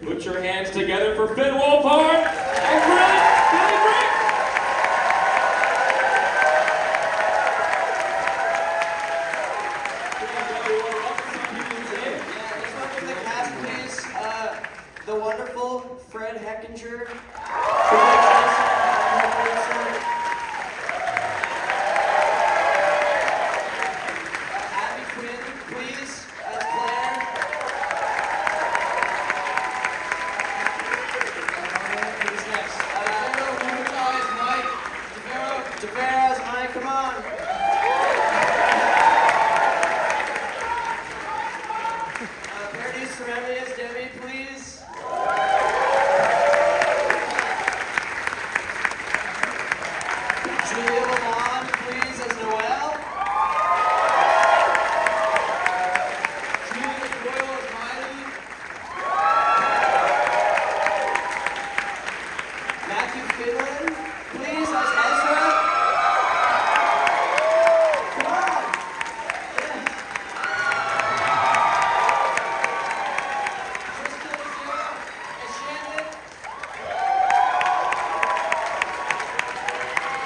Put your hands together for Finn Wolfhard and Billy Brick. The wonderful Fred Heckinger. Abby Quinn, please, as Claire. Who's next? Mike. Tavera as Mike, come on. Paradise Ceremi as Debbie, please. Julia Lamont, please, as Noelle. Julia Doyle as Miley. Matthew Finland, please, as Ezra. Come on. Yeah. Tristan as Shannon.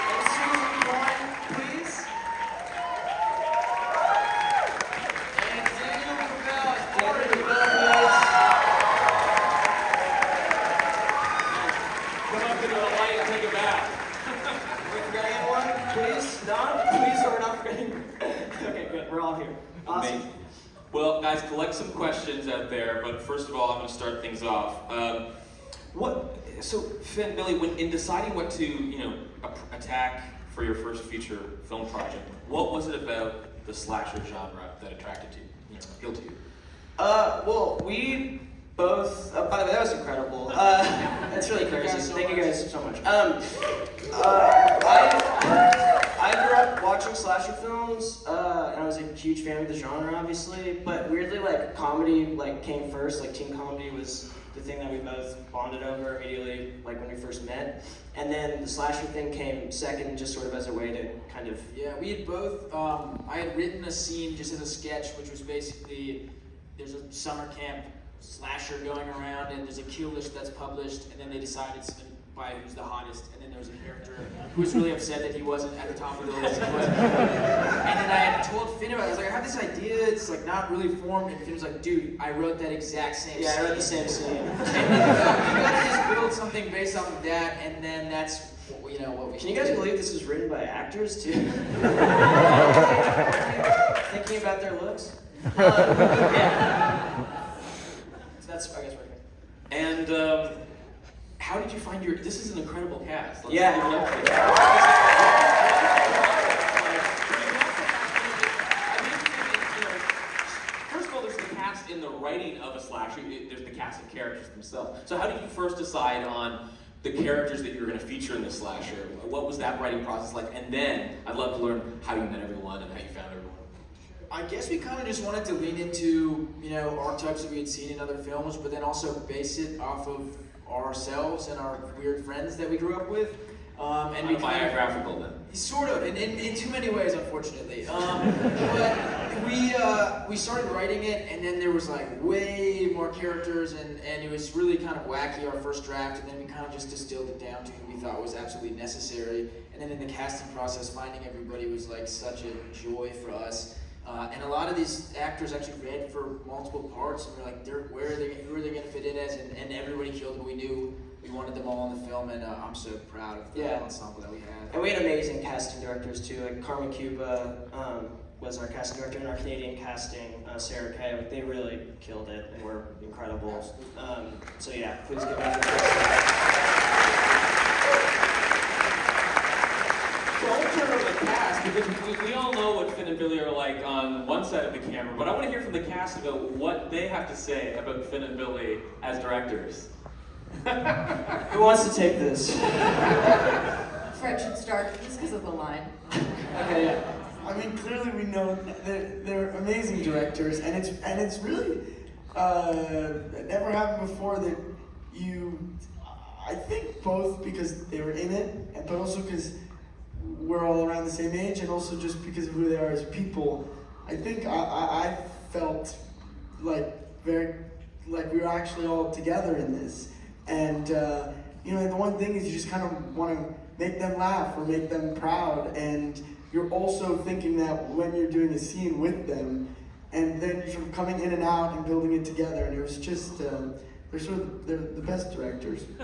And Susan Coyne, please. And Daniel Gravel as Corey, please. Come up to the light and take a bow. We forgetting anyone? Please, Don? Please, so we're not forgetting. Okay, good. We're all here. Awesome. Amazing. Well, guys, collect some questions out there, but first of all, I'm going to start things off. So, Finn, Billy, when in deciding what to, attack for your first feature film project, what was it about the slasher genre that attracted you, appealed to you? Well, we both. By the way, that was incredible. That's really crazy. Thank you guys so much. I grew up watching slasher films, and I was a huge fan of the genre, obviously. But weirdly, like comedy, came first. Like teen comedy was the thing that we both bonded over immediately, like when we first met. And then the slasher thing came second, just sort of as a way to kind of. Yeah, we had both, I had written a scene just as a sketch, which was basically, there's a summer camp slasher going around, and there's a kill list that's published, and then they decided to by who's the hottest, and then there was a character who was really upset that he wasn't at the top of the list. And then I had told Finn about it. I was like, I have this idea, it's like not really formed, and Finn was like, dude, I wrote that exact same scene. Yeah, I wrote the same scene. And then we gotta just build something based off of that, and then that's what we Can you guys believe this was written by actors too? Thinking about their looks? Yeah. So that's, I guess, right here. And how did you find this is an incredible cast. Let's Yeah. give it up for you. First of all, there's the cast in the writing of a slasher. There's the cast of characters themselves. So how did you first decide on the characters that you were going to feature in the slasher? What was that writing process like? And then I'd love to learn how you met everyone and how you found everyone. I guess we kind of just wanted to lean into, archetypes that we had seen in other films, but then also base it off of ourselves and our weird friends that we grew up with. And we biographical then. Sort of, in too many ways, unfortunately. But we started writing it, and then there was like way more characters, and it was really kind of wacky, our first draft, and then we kind of just distilled it down to who we thought was absolutely necessary. And then in the casting process, finding everybody was like such a joy for us. And a lot of these actors actually read for multiple parts, and we're like, who are they going to fit in as? And everybody killed who we knew. We wanted them all in the film, and I'm so proud of the ensemble that we had. And we had amazing casting directors too. Like Carmen Cuba was our casting director, and our Canadian casting, Sarah Kay. Like they really killed it, and were incredible. So yeah, please give me a So I want to turn over the cast, because we all know what Finn and Billy are like on one side of the camera, but I want to hear from the cast about what they have to say about Finn and Billy as directors. Who wants to take this? Fred should start just because of the line. Okay, yeah. I mean, clearly we know they're amazing directors, and it's really never happened before that I think both because they were in it, but also because we're all around the same age, and also just because of who they are as people. I think I felt like very like we were actually all together in this. And you know, the one thing is you just kind of want to make them laugh or make them proud, and you're also thinking that when you're doing a scene with them, and then you're sort of coming in and out and building it together, and it was just, they're the best directors. You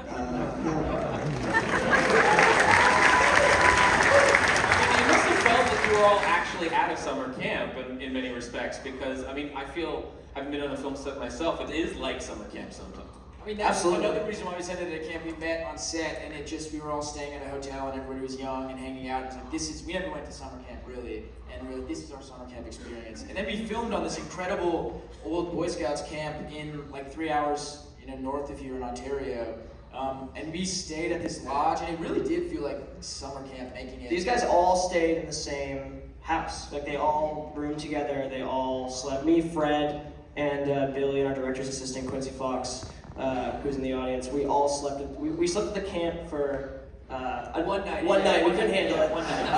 must have felt that you were all actually at a summer camp in many respects, because I mean, I feel, having been on a film set myself, it is like summer camp sometimes. I mean, that's Absolutely. another reason why we said that at camp. We met on set, and we were all staying at a hotel, and everybody was young and hanging out. It's like, we never went to summer camp, really, and really, this is our summer camp experience. And then we filmed on this incredible old Boy Scouts camp in like 3 hours, north if you're in Ontario. And we stayed at this lodge, and it really did feel like summer camp, making it. These guys all stayed in the same house. Like they all roomed together. They all slept. Me, Fred, and Billy, and our director's assistant Quincy Fox, who's in the audience. We all slept. We slept at the camp for one night. One night. We couldn't handle it. One night. We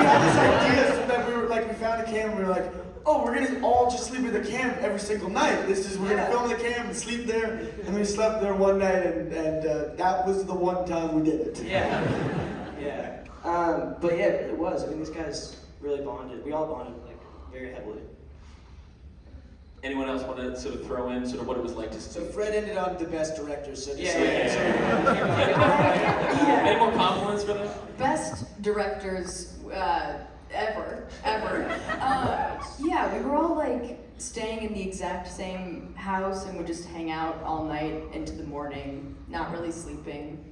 had this idea that we found a camp, and we were like, oh, we're gonna all just sleep at the camp every single night. We're gonna film the camp and sleep there, and we slept there one night, and that was the one time we did it. Yeah. Yeah. But yeah, it was. I mean, these guys really bonded. We all bonded like very heavily. Anyone else want to sort of throw in sort of what it was like to So Fred ended on the best director, so Yeah. Any more compliments for them? Best directors ever. Yeah, we were all like staying in the exact same house and would just hang out all night into the morning, not really sleeping.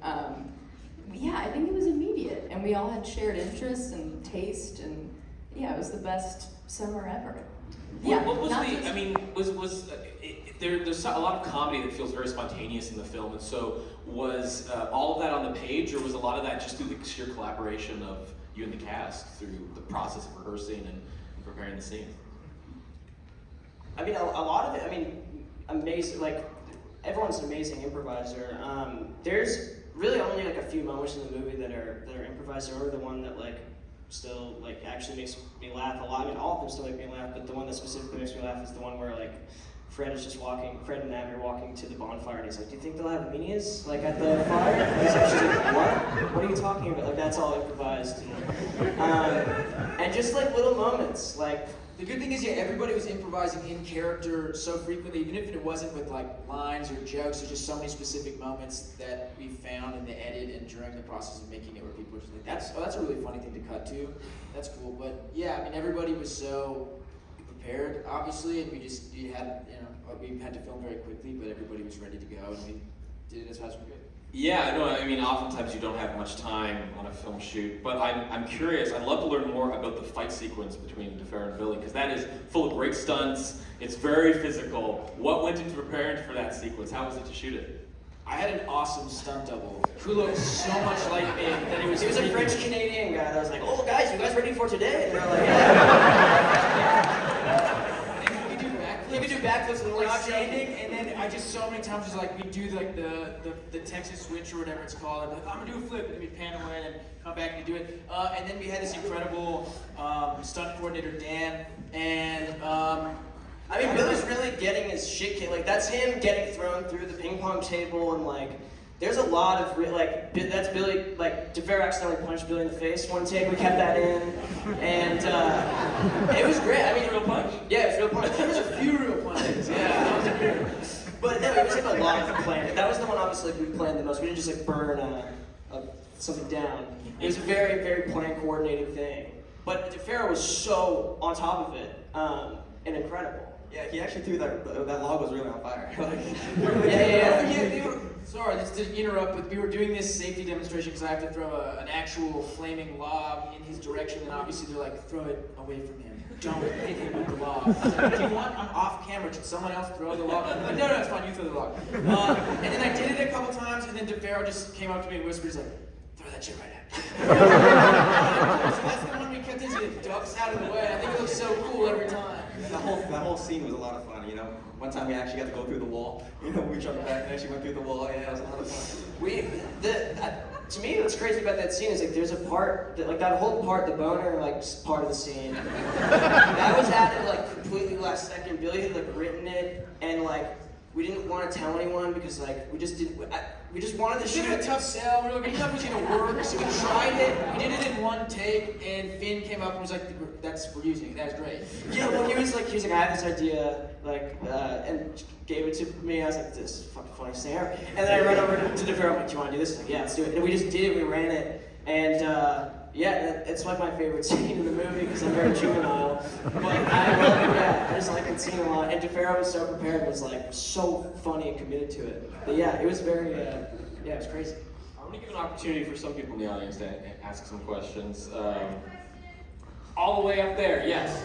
Yeah, I think it was immediate, and we all had shared interests and taste, and yeah, it was the best summer ever. Yeah, What was not the? just- I mean, there's a lot of comedy that feels very spontaneous in the film, and so was all of that on the page, or was a lot of that just through the sheer collaboration of you and the cast through the process of rehearsing and preparing the scenes? I mean, a lot of it. I mean, amazing. Like everyone's an amazing improviser. There's really only like a few moments in the movie that are improvised, or the one that like still like actually makes me laugh a lot. I mean, all of them still make me laugh, but the one that specifically makes me laugh is the one where like Fred and Abby are walking to the bonfire, and he's like, "Do you think they'll have minis like at the fire?" And she's like, "What? What are you talking about?" Like that's all improvised. And just like little moments, like. The good thing is, yeah, everybody was improvising in character so frequently, even if it wasn't with like lines or jokes. There's just so many specific moments that we found in the edit and during the process of making it, where people were just like, "That's a really funny thing to cut to." That's cool, but yeah, I mean, everybody was so prepared, obviously, and we had to film very quickly, but everybody was ready to go, and we did it as fast as we could. Yeah, no, I mean, oftentimes you don't have much time on a film shoot, but I'm curious. I'd love to learn more about the fight sequence between DeFero and Billy, because that is full of great stunts. It's very physical. What went into preparing for that sequence? How was it to shoot it? I had an awesome stunt double who looked so much like me that He was a freaking- French Canadian guy that was like, "Oh guys, you guys ready for today?" And they're like, "Yeah." He could do backflips and like like standing, and then I just so many times was like we do like the Texas switch or whatever it's called. I'm like, I'm gonna do a flip, and then we pan away and then come back and do it. And then we had this incredible stunt coordinator Dan, and I mean, Billy's really getting his shit kicked. Like that's him getting thrown through the ping pong table, and like there's a lot of that's Billy. Like DeFero accidentally punched Billy in the face one take. We kept that in, and it was great. I mean, Real punch? yeah, it was a real punch. there was a few real punches. Yeah, that was great. But no, it was like a lot of planning. That was the one obviously like, we planned the most. We didn't just like burn something down. It was a very, very planned, coordinated thing. But DeFero was so on top of it and incredible. Yeah, he actually threw that log was really on fire. Yeah. Sorry, just to interrupt, but we were doing this safety demonstration because I have to throw an actual flaming lob in his direction, and obviously they're like, throw it away from him. Don't hit him with the lob. Do you want? I'm off camera. Should someone else throw the lob? I'm like, no, it's fine. You throw the lob. And then I did it a couple times, and then DeFero just came up to me and whispers like, throw that shit right at me. So that's the one we kept into. It ducks out of the way. I think it looks so cool every time. That whole scene was a lot of fun, you know. One time we actually got to go through the wall. You know, we jumped back and actually went through the wall. Yeah, it was a lot of fun. To me, what's crazy about that scene is like there's a part that like that whole part, the boner like part of the scene, that was added like completely last second. Billy had like written it and like we didn't want to tell anyone because like we just wanted to We shoot did a it. tough sell. We were like, we thought it was gonna work, so we tried it. We did it in one take, and Finn came up and was like, we're using it. That's great. Yeah, well, he was like, I have this idea, like, and gave it to me. I was like, this is the fucking funniest thing ever. And then I ran over to DeVero, like, do you want to do this? Like, yeah, let's do it. And we just did it. We ran it, and yeah, it's like my favorite scene in the movie because I'm very juvenile. But I just like that scene a lot. And DeFaro was so prepared, was like so funny and committed to it. But yeah, it was very, it was crazy. I'm going to give an opportunity for some people in the audience to ask some questions. All the way up there, yes.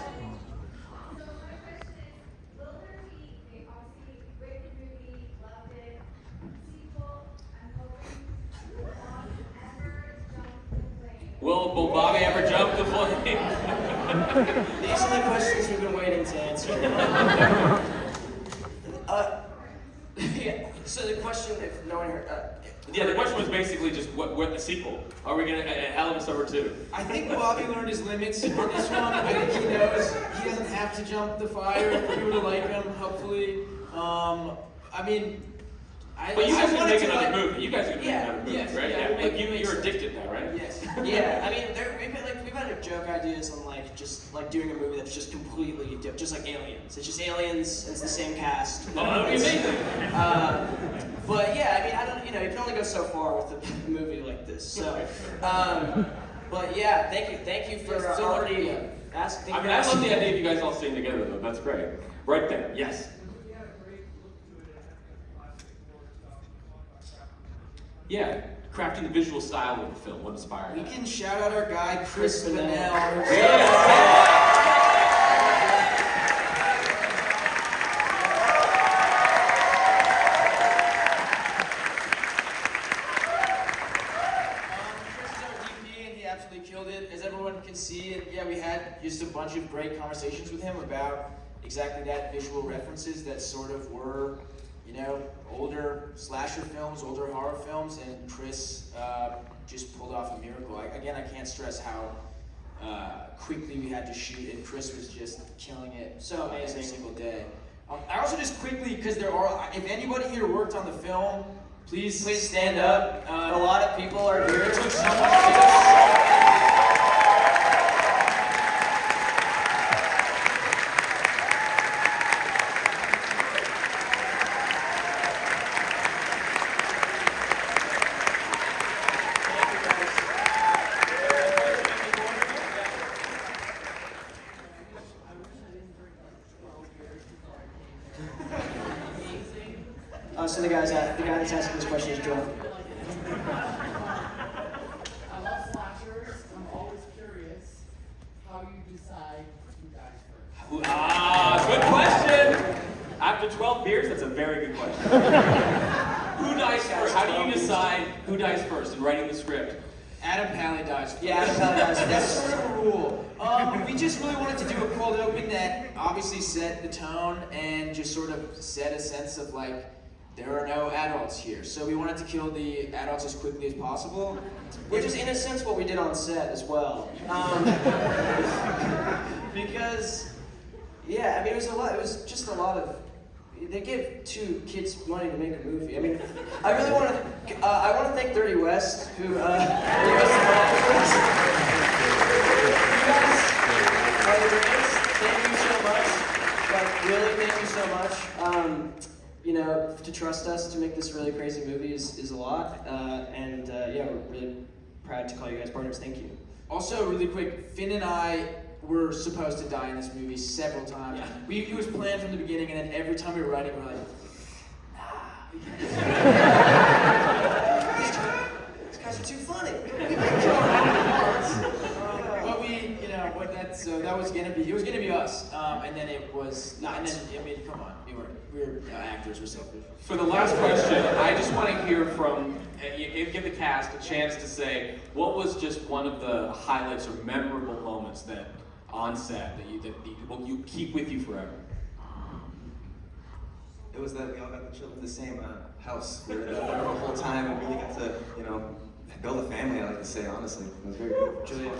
Will Bobby ever jump the flame? These are the questions we've been waiting to answer. Yeah, so the question, if no one heard, Yeah, the question was basically just what the sequel? Are we gonna Elements Number 2? I think Bobby learned his limits on this one. I think he knows he doesn't have to jump the fire if we were to like him, hopefully. I mean, But you guys are gonna wanted make to, another like, movie. You guys are gonna make yeah, another movie, yes, right? yeah, Yeah, we'll like make you're sense. addicted now, right? Yes. yeah, I mean, we've had joke ideas on like just like doing a movie that's just completely different, just like Aliens. It's just Aliens. It's the same cast. Oh, that would be amazing. But yeah, I mean, I don't, you can only go so far with a movie like this. So, but yeah, thank you for Yes, so already yeah. asking. I mean, I love the idea of you guys all singing together, though. That's great. Right there, yes. Yeah, crafting the visual style of the film. What inspired We that? can shout out our guy, Chris Chris Bennell. Yeah. Chris is our DP, and he absolutely killed it, as everyone can see. And yeah, we had just a bunch of great conversations with him about exactly that, visual references that sort of were, older slasher films, older horror films, and Chris just pulled off a miracle. Again, I can't stress how quickly we had to shoot, and Chris was just killing it So amazing. every single day. I also just quickly, because if anybody here worked on the film, please stand up. A lot of people are here. It took so much. So the guy that's asking this question is Joel. I love slashers. I'm always curious how you decide who dies first. Good question. After 12 beers, that's a very good question. Who dies first? How do you decide who dies first in writing the script? Adam Pally dies first. Yeah, Adam Pally dies first. That's sort of a rule. We just really wanted to do a cold open that obviously set the tone and just sort of set a sense of like, there are no adults here. So we wanted to kill the adults as quickly as possible. Which is in a sense what we did on set as well. Because, yeah, I mean, it was just a lot of, they give 2 kids money to make a movie. I mean, I really want to, I want to thank 30 West, who gave us the money for this. You guys are the greatest. Thank you so much. Like, really, thank you so much. To trust us to make this really crazy movie is a lot. Yeah, we're really proud to call you guys partners. Thank you. Also, really quick, Finn and I were supposed to die in this movie several times. Yeah. It was planned from the beginning, and then every time we were writing, we were like, These guys are too funny. But so that was it was gonna be us, and then it was not. And then I mean, come on, we were actors, we're selfish. For the last question, I just want to hear from, give the cast a chance to say, what was just one of the highlights or memorable moments that on set that you keep with you forever? It was that we all got to chill in the same house. We were there the whole time and really got to, build a family, I like to say, honestly. It was very good. Julia.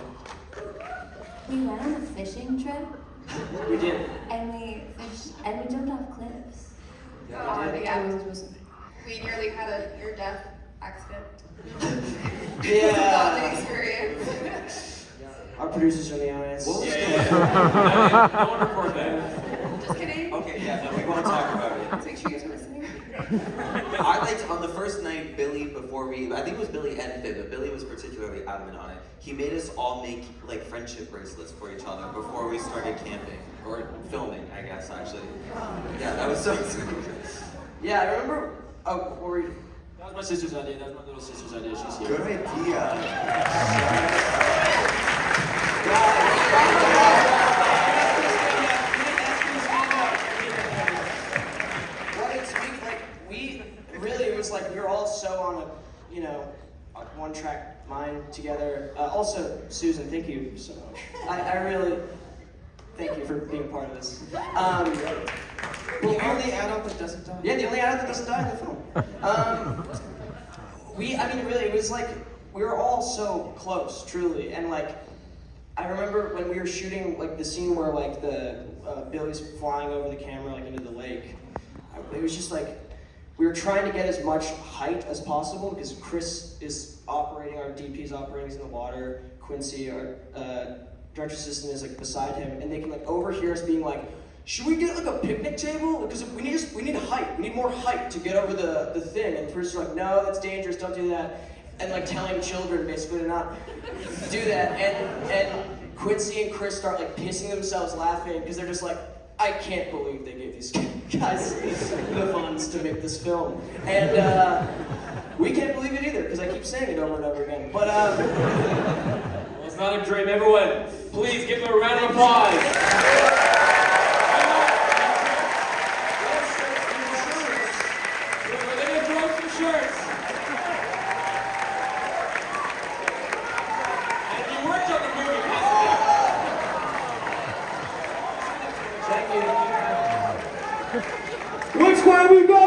We went on a fishing trip We did. and we jumped off cliffs. Yeah. We nearly had a near-death accident. Yeah. Bonding experience. Our producers are in the audience. What was I won't report that. Just kidding. Okay, yeah, no, we won't talk about it. Let's make sure you guys are listening. I liked on the first night, Billy, I think it was Billy and Finn, but Billy was particularly adamant on it. He made us all make like friendship bracelets for each other before we started camping, or filming, I guess, actually. Yeah, that was so sweet. Yeah, I remember. Oh, what were you? That was my sister's idea. That was my little sister's idea. She's here. Good idea. We really, it was like we were all so on a one-track mind together. Also, Susan, thank you so much. I really thank you for being a part of this. The only adult that doesn't die. Yeah, the only adult that doesn't die in the film. Really, it was like we were all so close, truly, and like I remember when we were shooting like the scene where like the Billy's flying over the camera like into the lake. It was just like we were trying to get as much height as possible because Chris is operating, our DP is operating, he's in the water. Quincy, our director assistant, is like beside him, and they can like overhear us being like, should we get like a picnic table? Because we need height. We need more height to get over the thing. And the producer's like, no, that's dangerous. Don't do that. And like telling children basically to not do that. And Quincy and Chris start like pissing themselves laughing because they're just like, I can't believe they gave these guys the funds to make this film. And we can't believe it either because I keep saying it over and over again. But Well, it's not a dream. Everyone, please give them a round of applause. which way we go?